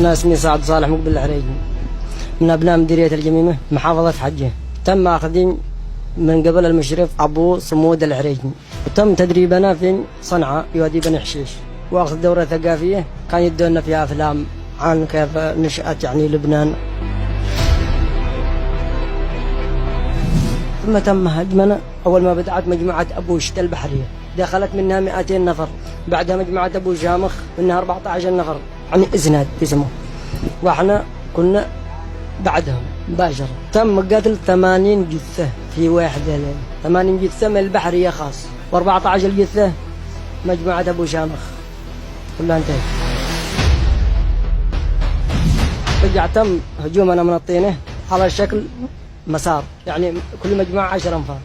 أنا اسمي سعد صالح مقبل العريجي من أبناء مديرية الجميمة محافظة حجة. تم أخذي من قبل المشرف أبو صمود العريجي، وتم تدريبنا في صنعاء يودي بني حشيش، وأخذ دورة ثقافية كان يدونا فيها أفلام عن كيف نشأت يعني لبنان. ثم تم هدمنا أول ما بدأت مجموعة أبو شتا البحرية، دخلت منها 200 نفر، بعدها مجموعة أبو شامخ منها 14 نفر يعني إزناد اسمه، وإحنا كنا بعدهم مباشرة. تم قتل 80 جثة في واحدة ليلة، 80 جثة من البحرية خاص، و14 جثة مجموعة أبو شامخ كلها انتهت. رجع تم هجومنا من الطينة على شكل مسار، يعني كل مجموعة 10 أنفار،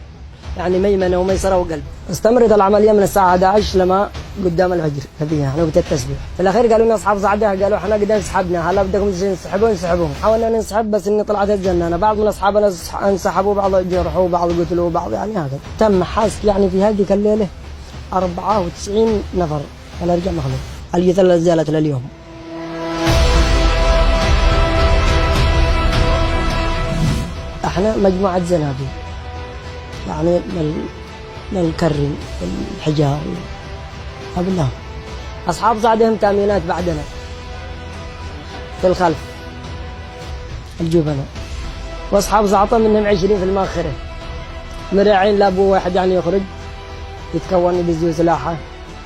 يعني ميمنة وميسرة وقلب. استمرت العملية من الساعة 11 لما قدام الفجر هذه احنا وقت التسبيح. في الأخير قالوا لنا أصحاب صعدة، قالوا احنا قد انسحبنا، هلا بدكم تنسحبوا انسحبوا. حاولنا ننسحب بس إني طلعت الجنانة، بعض من أصحابنا انسحبوا، بعض جرحوا، بعض قتلوا، بعض يعني هكذا. تم حاسك يعني في هذه الليلة 94 نفر على رجع مخلوق. الجثة لا زالت لليوم. احنا مجموعة زنابي يعني للكرم والحجار قبلهم. أصحاب صعدهم تأمينات بعدنا في الخلف الجبناء، وأصحاب صعطة منهم 20 في المؤخرة مراعين، لابو واحد يعني يخرج يتكون يدزوا سلاحه،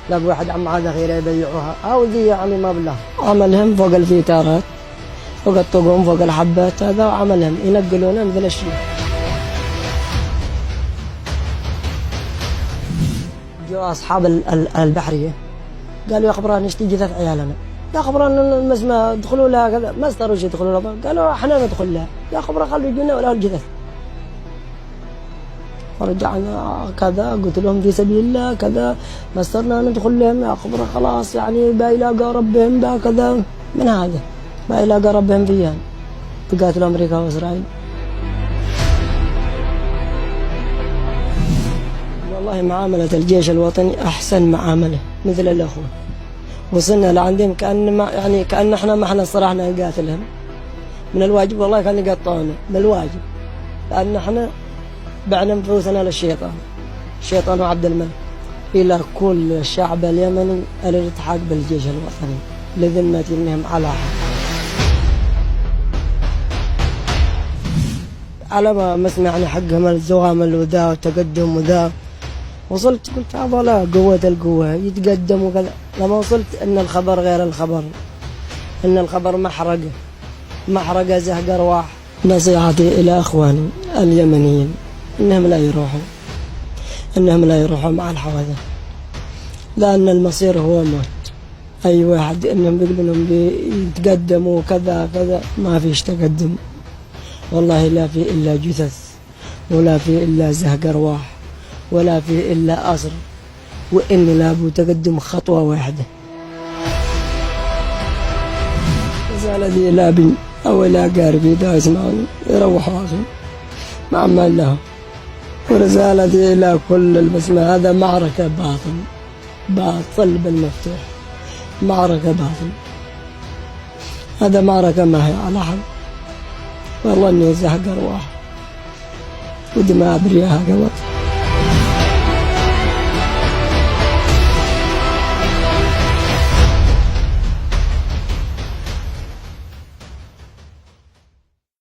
لابو واحد عم ذخيرة يبيعوها أو ذي يعني ما بالله. عملهم فوق الفيتارات، فوق الطقوم، فوق الحبات، هذا عملهم ينقلون مثل الشيء. جو أصحاب البحرية قالوا يا خبران نشتي جثث عيالنا، يا خبران المسمى ادخلوا لها كذا، ما استروش يدخلوا لها، قالوا احنا ندخل لها، يا خبران خلوا يجونا ولا الجثث. فرجعنا كذا، قلت لهم في سبيل الله كذا، ما استرنا ندخل لهم، يا خبران خلاص يعني بايلاقى ربهم با كذا من هذا، بايلاقى ربهم فيها تقاتلوا أمريكا وإسرائيل. والله معاملة الجيش الوطني أحسن معاملة مثل الأخوة، وصلنا لعندهم كأن احنا ما احنا صراحة نقاتلهم من الواجب، والله كان يقطعونا من الواجب، لأن احنا بعنا نفوسنا للشيطان، الشيطان وعبد الملك، إلى كل الشعب اليمني الالتحاق بالجيش الوطني لذمة انهم على حق. على ما سمعنا حقهم الزغام وذا وتقدم وذا، وصلت قلت هذا قوة القوة يتقدم وكذا. لما وصلت ان الخبر غير الخبر، ان الخبر محرقة زهق ارواح. نصيحتي الى اخواني اليمنيين انهم لا يروحوا مع الحوادث، لان المصير هو موت. اي واحد انهم بيقولوا انهم بيتقدموا كذا كذا، ما فيش تقدم والله، لا في الا جثث، ولا في الا زهق ارواح، ولا في إلا أسر، وإن لابد تقدم خطوة واحدة. رسالتي إلى أبي أو إلى أقاربي إذا يسمعون يروحوا أخي مع ما له، ورسالتي إلى كل المسلمين، هذا معركة باطل بالمفتوح، معركة باطل، هذا معركة ما هي على حق، والله إنه زهق أرواح ودماء أبرياء قوت.